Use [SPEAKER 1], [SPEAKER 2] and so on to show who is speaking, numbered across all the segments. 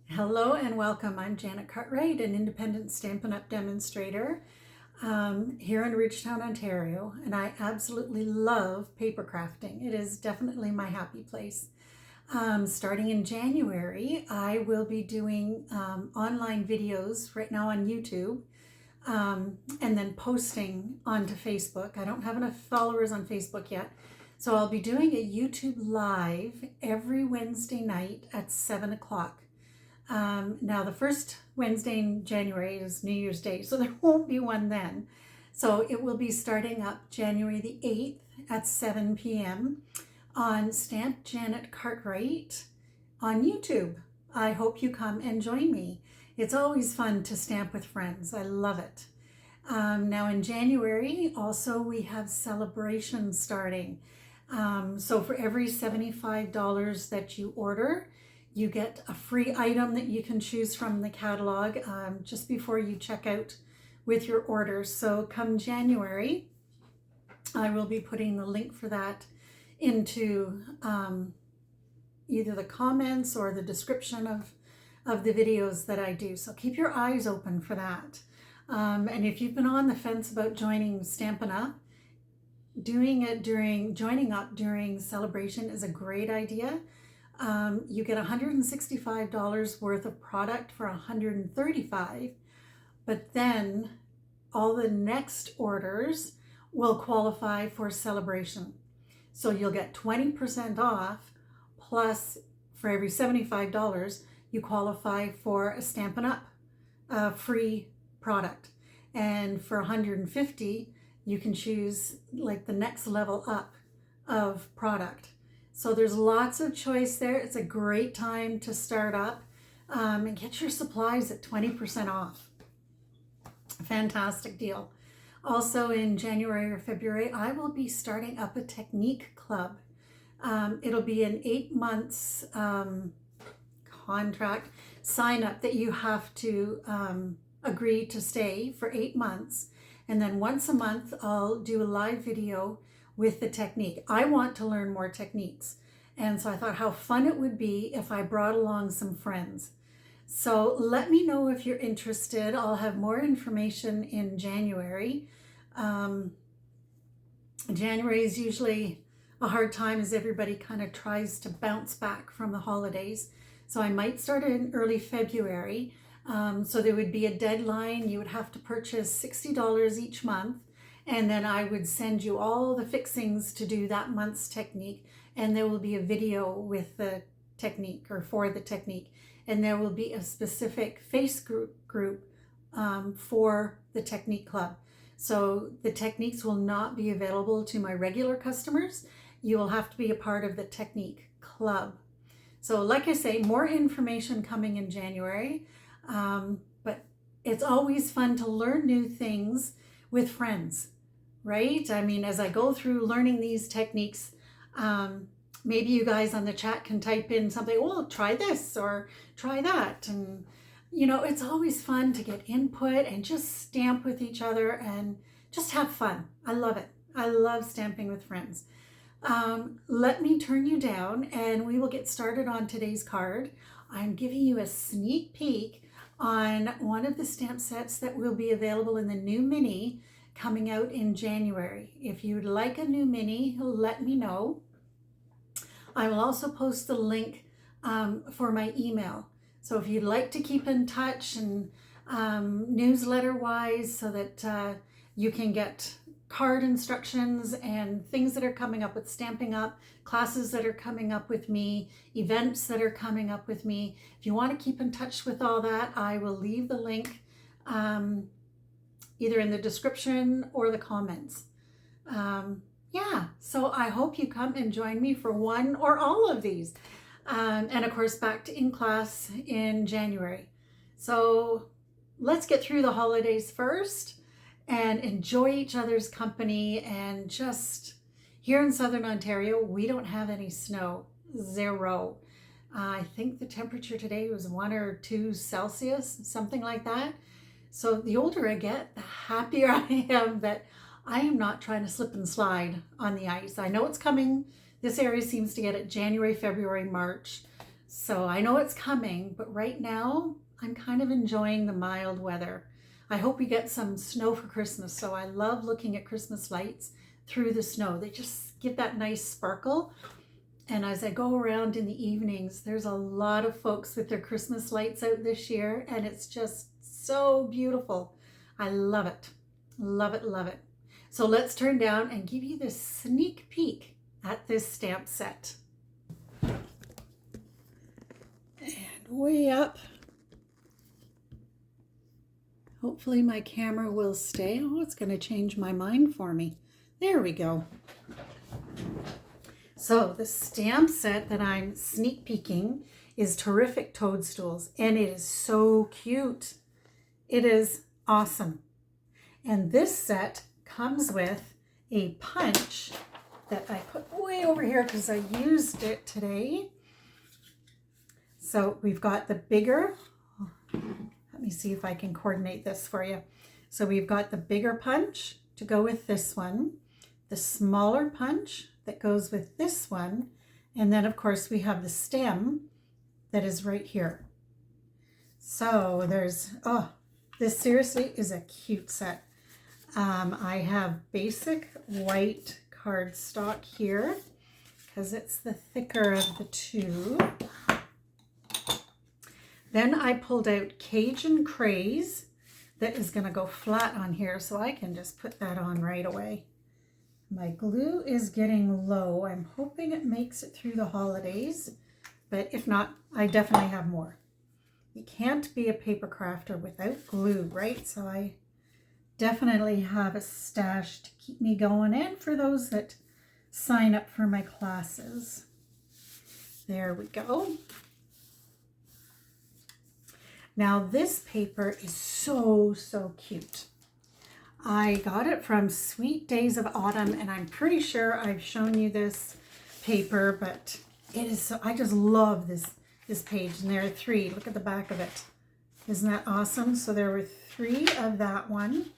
[SPEAKER 1] Hello and welcome. I'm Janet Cartwright, an independent Stampin' Up! Demonstrator here in Ridgetown, Ontario, and I absolutely love paper crafting. It is definitely my happy place. Starting in January, I will be doing online videos right now on YouTube and then posting onto Facebook. I don't have enough followers on Facebook yet, so I'll be doing a YouTube Live every Wednesday night at 7 o'clock. Now the first Wednesday in January is New Year's Day, so there won't be one then. So it will be starting up January the 8th at 7 p.m. on Stamp Janet Cartwright on YouTube. I hope you come and join me. It's always fun to stamp with friends. I love it. Now in January, also we have Sale-a-bration starting. So for every $75 that you order, you get a free item that you can choose from the catalog just before you check out with your orders. So come January, I will be putting the link for that into either the comments or the description of the videos that I do. So keep your eyes open for that. And if you've been on the fence about joining Stampin' Up, joining up during Sale-a-bration is a great idea. You get $165 worth of product for $135, but then all the next orders will qualify for Sale-a-bration. So you'll get 20% off, plus for every $75, you qualify for a Stampin' Up! Free product. And for $150, you can choose like the next level up of product. So there's lots of choice there. It's a great time to start up and get your supplies at 20% off. Fantastic deal. Also in January or February, I will be starting up a technique club. It'll be an 8 months contract sign up that you have to agree to stay for 8 months. And then once a month, I'll do a live video with the technique. I want to learn more techniques. And so I thought how fun it would be if I brought along some friends. So let me know if you're interested. I'll have more information in January. January is usually a hard time as everybody kind of tries to bounce back from the holidays. So I might start in early February. So there would be a deadline. You would have to purchase $60 each month. And then I would send you all the fixings to do that month's technique. And there will be a video with the technique or for the technique. And there will be a specific face group for the technique club. So the techniques will not be available to my regular customers. You will have to be a part of the technique club. So like I say, more information coming in January. But it's always fun to learn new things with friends, right? I mean, as I go through learning these techniques, maybe you guys on the chat can type in something, well, try this or try that. And, you know, it's always fun to get input and just stamp with each other and just have fun. I love it. I love stamping with friends. Let me turn you down and we will get started on today's card. I'm giving you a sneak peek on one of the stamp sets that will be available in the new mini coming out in January. If you'd like a new mini, let me know. I will also post the link for my email. So if you'd like to keep in touch and newsletter wise so that you can get card instructions and things that are coming up with Stamping Up, classes that are coming up with me, events that are coming up with me. If you want to keep in touch with all that, I will leave the link either in the description or the comments. Yeah, so I hope you come and join me for one or all of these. And of course, back to in class in January. So let's get through the holidays first and enjoy each other's company. And just here in Southern Ontario, we don't have any snow, 0. I think the temperature today was 1 or 2 Celsius, something like that. So the older I get, the happier I am that I am not trying to slip and slide on the ice. I know it's coming. This area seems to get it January, February, March. So I know it's coming, but right now I'm kind of enjoying the mild weather. I hope we get some snow for Christmas. So I love looking at Christmas lights through the snow. They just give that nice sparkle. And as I go around in the evenings, there's a lot of folks with their Christmas lights out this year, and it's just so beautiful. I love it. Love it, love it. So let's turn down and give you this sneak peek at this stamp set. And way up. Hopefully my camera will stay. Oh, it's going to change my mind for me. There we go. So the stamp set that I'm sneak peeking is Terrific Toadstools, and it is so cute. It is awesome. And this set comes with a punch that I put way over here because I used it today. So we've got the bigger, let me see if I can coordinate this for you. So we've got the bigger punch to go with this one, the smaller punch that goes with this one, and then of course we have the stem that is right here. So there's, oh, this seriously is a cute set. I have basic white cardstock here because it's the thicker of the two. Then I pulled out Cajun Craze that is going to go flat on here, so I can just put that on right away. My glue is getting low. I'm hoping it makes it through the holidays, but if not, I definitely have more. You can't be a paper crafter without glue, right? So I definitely have a stash to keep me going, and for those that sign up for my classes. There we go. Now this paper is so cute. I got it from Sweet Days of Autumn, and I'm pretty sure I've shown you this paper, but it is so, I just love this page. And there are 3. Look at the back of it. Isn't that awesome? So there were 3 of that one.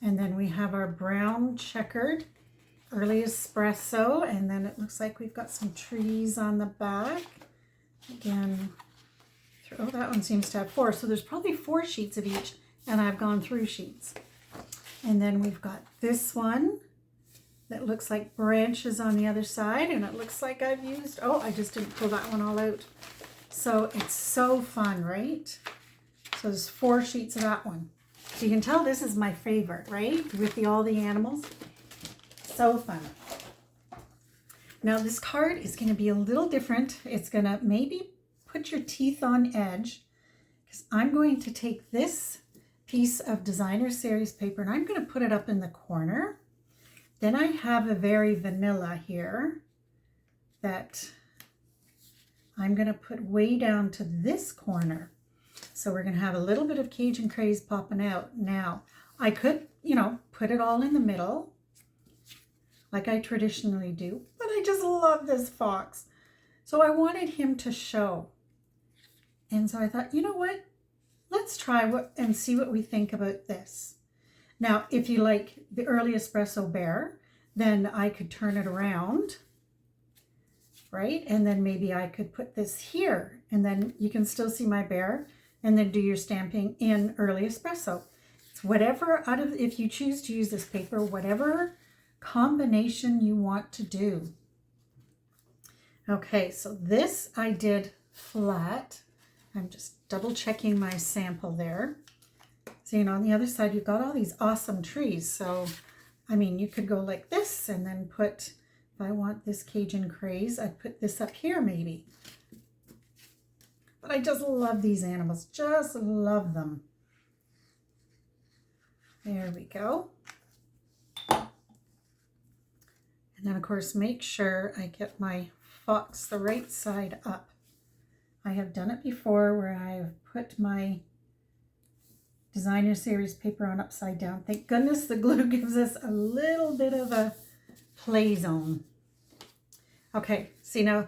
[SPEAKER 1] And then we have our brown checkered early espresso, and then it looks like we've got some trees on the back. Again, oh, that one seems to have 4. So there's probably 4 sheets of each, and I've gone through sheets. And then we've got this one that looks like branches on the other side, and it looks like I've used, oh, I just didn't pull that one all out. So it's so fun, right? So there's 4 sheets of that one. So you can tell this is my favorite, right? With all the animals. So fun. Now this card is going to be a little different. It's going to maybe put your teeth on edge, because I'm going to take this piece of designer series paper and I'm going to put it up in the corner. Then I have a very vanilla here that I'm going to put way down to this corner. So we're going to have a little bit of Cajun Craze popping out. Now I could, you know, put it all in the middle like I traditionally do, but I just love this fox. So I wanted him to show. And so I thought, you know what? Let's try and see what we think about this. Now, if you like the early espresso bear, then I could turn it around, right? And then maybe I could put this here, and then you can still see my bear, and then do your stamping in early espresso. It's whatever out of, if you choose to use this paper, whatever combination you want to do. Okay, so this I did flat. I'm just double checking my sample there. So, you know, on the other side, you've got all these awesome trees. So, I mean, you could go like this and then put, if I want this Cajun Craze, I'd put this up here maybe. But I just love these animals, just love them. There we go. And then of course, make sure I get my fox the right side up. I have done it before where I have put my designer series paper on upside down. Thank goodness the glue gives us a little bit of a play zone. Okay, see now,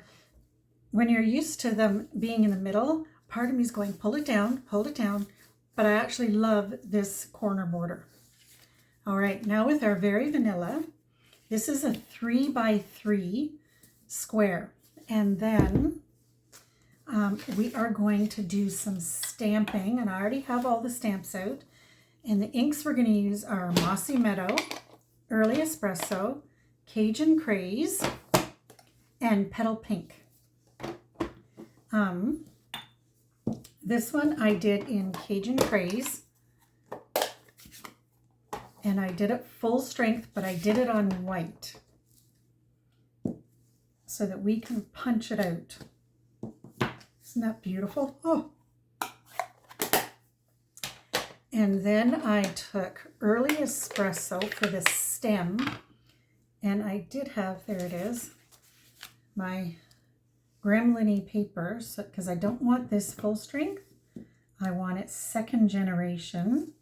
[SPEAKER 1] when you're used to them being in the middle, part of me is going, pull it down, but I actually love this corner border. All right, now with our very vanilla, this is a 3 by 3 square. And then We are going to do some stamping, and I already have all the stamps out. And the inks we're going to use are Mossy Meadow, Early Espresso, Cajun Craze, and Petal Pink. This one I did in Cajun Craze, and I did it full strength, but I did it on white so that we can punch it out. Isn't that beautiful? Oh. And then I took Early Espresso for the stem, and I did have, there it is, my Gremlin-y paper, because I don't want this full strength. I want it second generation.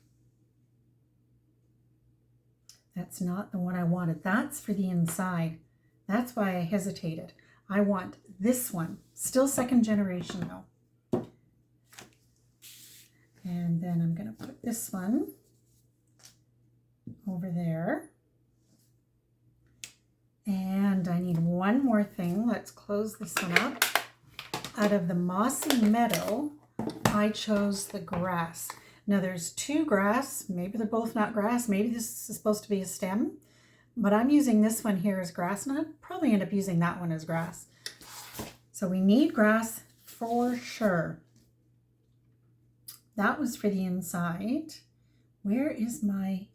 [SPEAKER 1] That's not the one I wanted. That's for the inside. That's why I hesitated. I want this one, still second generation though. And then I'm going to put this one over there. And I need one more thing. Let's close this one up. Out of the Mossy Meadow, I chose the grass. Now there's two grass. Maybe they're both not grass. Maybe this is supposed to be a stem. But I'm using this one here as grass, and I'll probably end up using that one as grass. So we need grass for sure. That was for the inside. Where is my,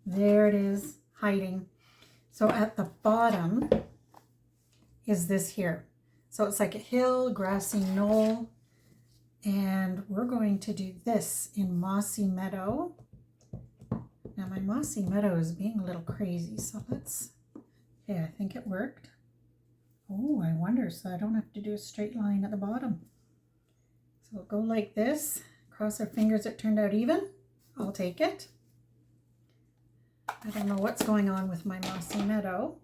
[SPEAKER 1] there it is, hiding. So at the bottom is this here. So it's like a hill, grassy knoll. And we're going to do this in Mossy Meadow. Now my Mossy Meadow is being a little crazy. So let's, okay, I think it worked. Oh, I wonder, so I don't have to do a straight line at the bottom. So we'll go like this. Cross our fingers it turned out even. I'll take it. I don't know what's going on with my Mossy Meadow.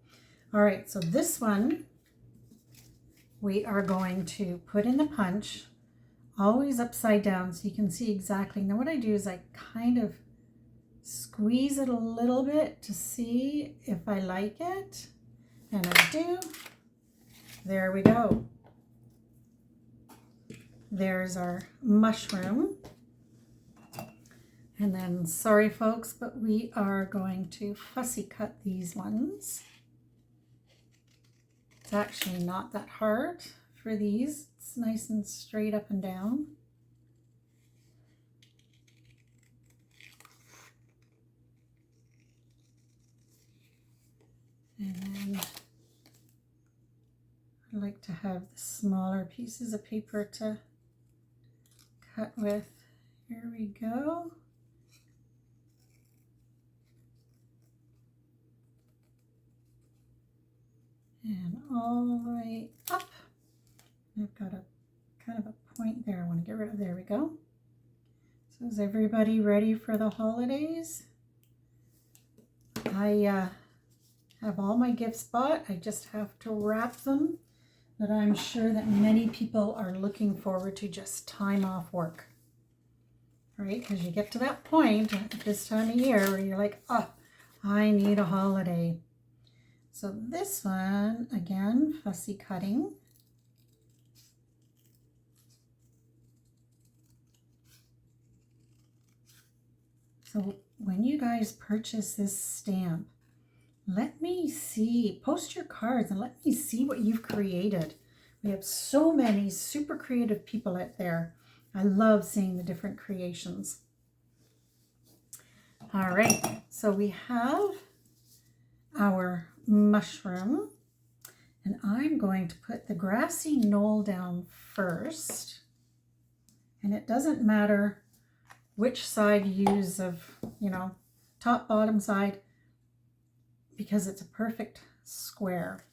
[SPEAKER 1] All right, so this one we are going to put in the punch, always upside down so you can see exactly. Now what I do is I kind of squeeze it a little bit to see if I like it. And I do. There we go. There's our mushroom. And then, sorry folks, but we are going to fussy cut these ones. It's actually not that hard for these. It's nice and straight up and down. And then I like to have the smaller pieces of paper to cut with. Here we go. And all the way up. I've got a kind of a point there I want to get rid of. There we go. So is everybody ready for the holidays? I have all my gifts bought. I just have to wrap them. But I'm sure that many people are looking forward to just time off work. Right? Because you get to that point at this time of year where you're like, oh, I need a holiday. So this one, again, fussy cutting. So when you guys purchase this stamp, let me see, post your cards and let me see what you've created. We have so many super creative people out there. I love seeing the different creations. All right, so we have our mushroom, and I'm going to put the grassy knoll down first. And it doesn't matter which side you use of, top, bottom side, because it's a perfect square.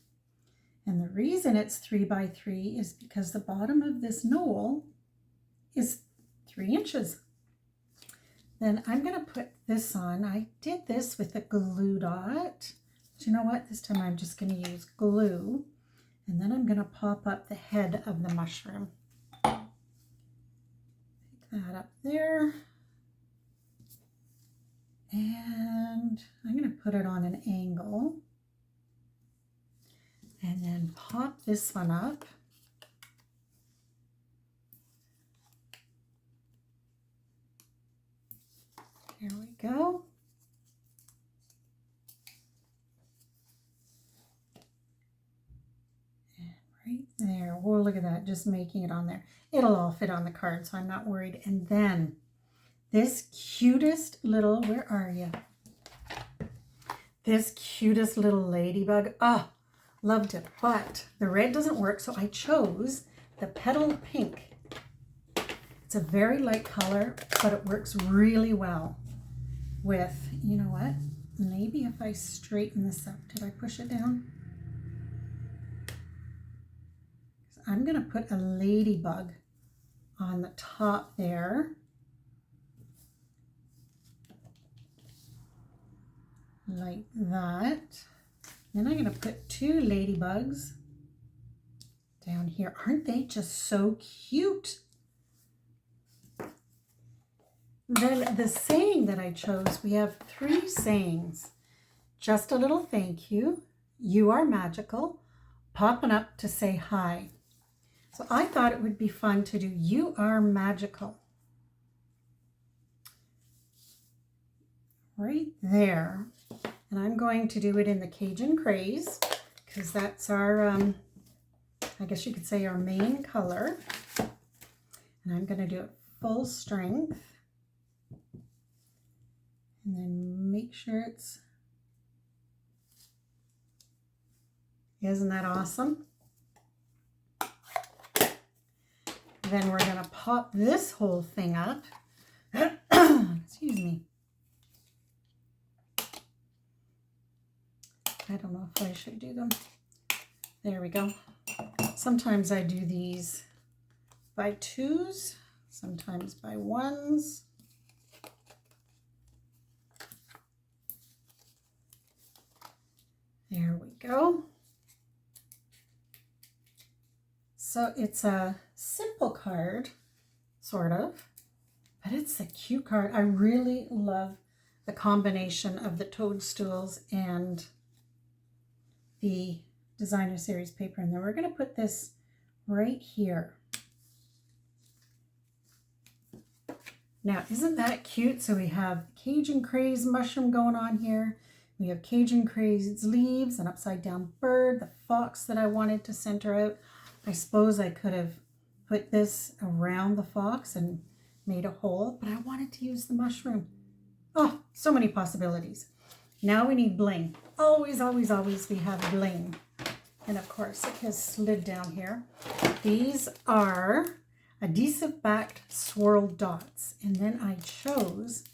[SPEAKER 1] And the reason it's 3 by 3 is because the bottom of this knoll is 3 inches. Then I'm going to put this on. I did this with a glue dot. But you know what? This time I'm just going to use glue. And then I'm going to pop up the head of the mushroom. Pick that up there. And I'm going to put it on an angle. And then pop this one up. There we go. And right there. Whoa, look at that, just making it on there. It'll all fit on the card, so I'm not worried. And then this cutest little, where are you? This cutest little ladybug. Oh, loved it. But the red doesn't work, so I chose the petal pink. It's a very light color, but it works really well with, you know what? Maybe if I straighten this up. Did I push it down? I'm going to put a ladybug on the top there. Like that. Then I'm going to put two ladybugs down here. Aren't they just so cute? Then the saying that I chose, we have 3 sayings. Just a little thank you. You are magical. Popping up to say hi. So I thought it would be fun to do you are magical. Right there. And I'm going to do it in the Cajun Craze because that's our, I guess you could say our main color. And I'm going to do it full strength. And then make sure it's, isn't that awesome? Then we're going to pop this whole thing up. Excuse me. I don't know if I should do them. There we go. Sometimes I do these by 2s, sometimes by 1s. There we go. So it's a simple card, sort of, but it's a cute card. I really love the combination of the Toadstools and the designer series paper. And then we're going to put this right here. Now, isn't that cute? So we have Cajun Craze mushroom going on here. We have Cajun Craze leaves, an upside down bird, the fox that I wanted to center out. I suppose I could have put this around the fox and made a hole, but I wanted to use the mushroom. Oh, so many possibilities. Now we need bling. Always, always, always we have bling. And of course it has slid down here. These are adhesive backed swirled dots. And then I chose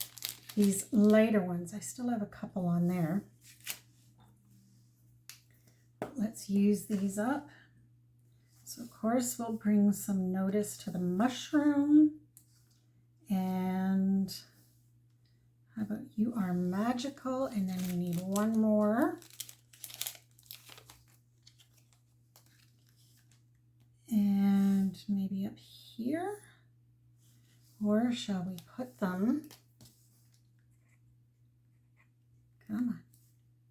[SPEAKER 1] these lighter ones. I still have a couple on there. Let's use these up. So of course we'll bring some notice to the mushroom. And how about you are magical? And then we need one more. And maybe up here. Or shall we put them, come on,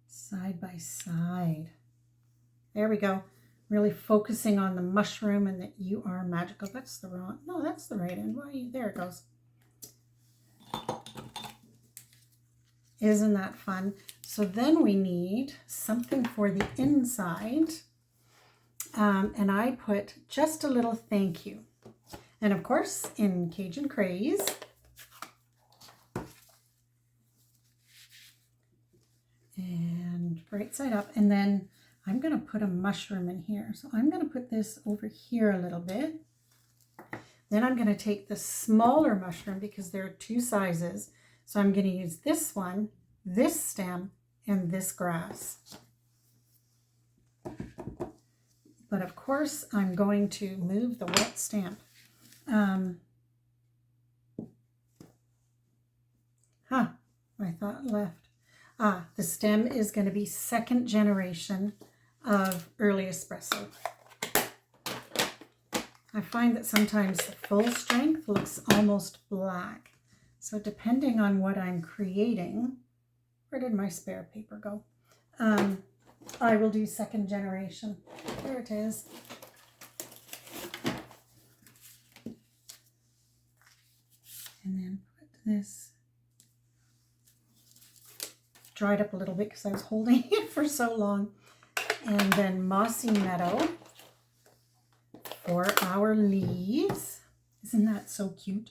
[SPEAKER 1] side by side. There we go. Really focusing on the mushroom and that you are magical. That's the wrong, no, that's the right end. Why? There it goes. Isn't that fun? So then we need something for the inside. And I put just a little thank you. And of course, in Cajun Craze, and right side up. And then I'm going to put a mushroom in here. So I'm going to put this over here a little bit. Then I'm going to take the smaller mushroom because there are 2 sizes. So I'm going to use this one, this stem, and this grass. But of course, I'm going to move the wet stamp. I thought left. The stem is going to be 2nd generation of early espresso. I find that sometimes the full strength looks almost black. So depending on what I'm creating, where did my spare paper go? I will do 2nd generation. There it is. And then put this dried up a little bit because I was holding it for so long. And then Mossy Meadow for our leaves. Isn't that so cute?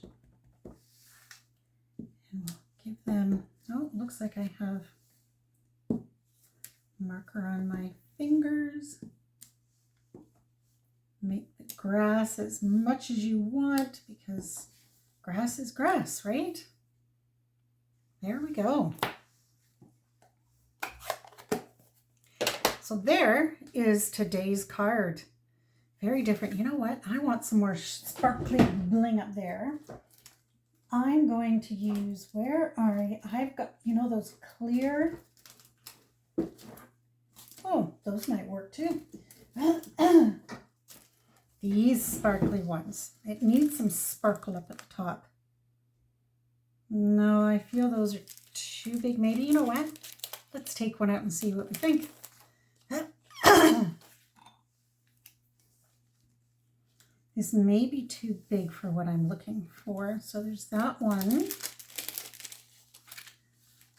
[SPEAKER 1] And we'll give them, oh, it looks like I have marker on my fingers. Make the grass as much as you want because grass is grass, right? There we go. So there is today's card. Very different. You know what? I want some more sparkly bling up there. I'm going to use, where are I? I've got, you know, those clear. Oh, those might work too. These sparkly ones. It needs some sparkle up at the top. No, I feel those are too big. Maybe, you know what? Let's take one out and see what we think. This may be too big for what I'm looking for. So there's that one.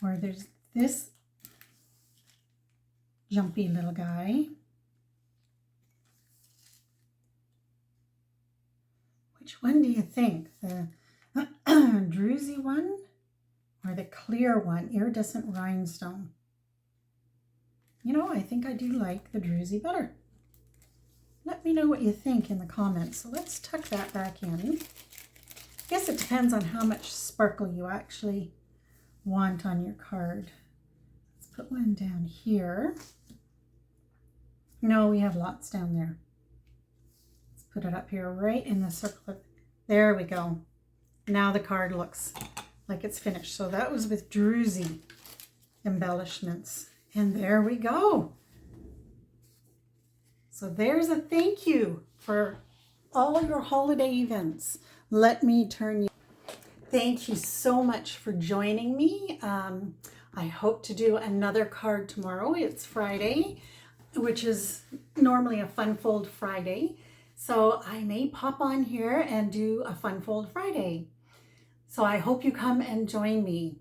[SPEAKER 1] Or there's this jumpy little guy. Which one do you think? The druzy one or the clear one, iridescent rhinestone? You know, I think I do like the druzy better. Let me know what you think in the comments. So let's tuck that back in. I guess it depends on how much sparkle you actually want on your card. Let's put one down here. No, we have lots down there. Let's put it up here right in the circle. There we go. Now the card looks like it's finished. So that was with druzy embellishments. And there we go. So there's a thank you for all your holiday events. Let me turn you. Thank you so much for joining me. I hope to do another card tomorrow. It's Friday, which is normally a Fun Fold Friday. So I may pop on here and do a Fun Fold Friday. So I hope you come and join me.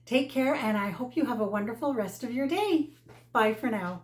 [SPEAKER 1] Take care, and I hope you have a wonderful rest of your day. Bye for now.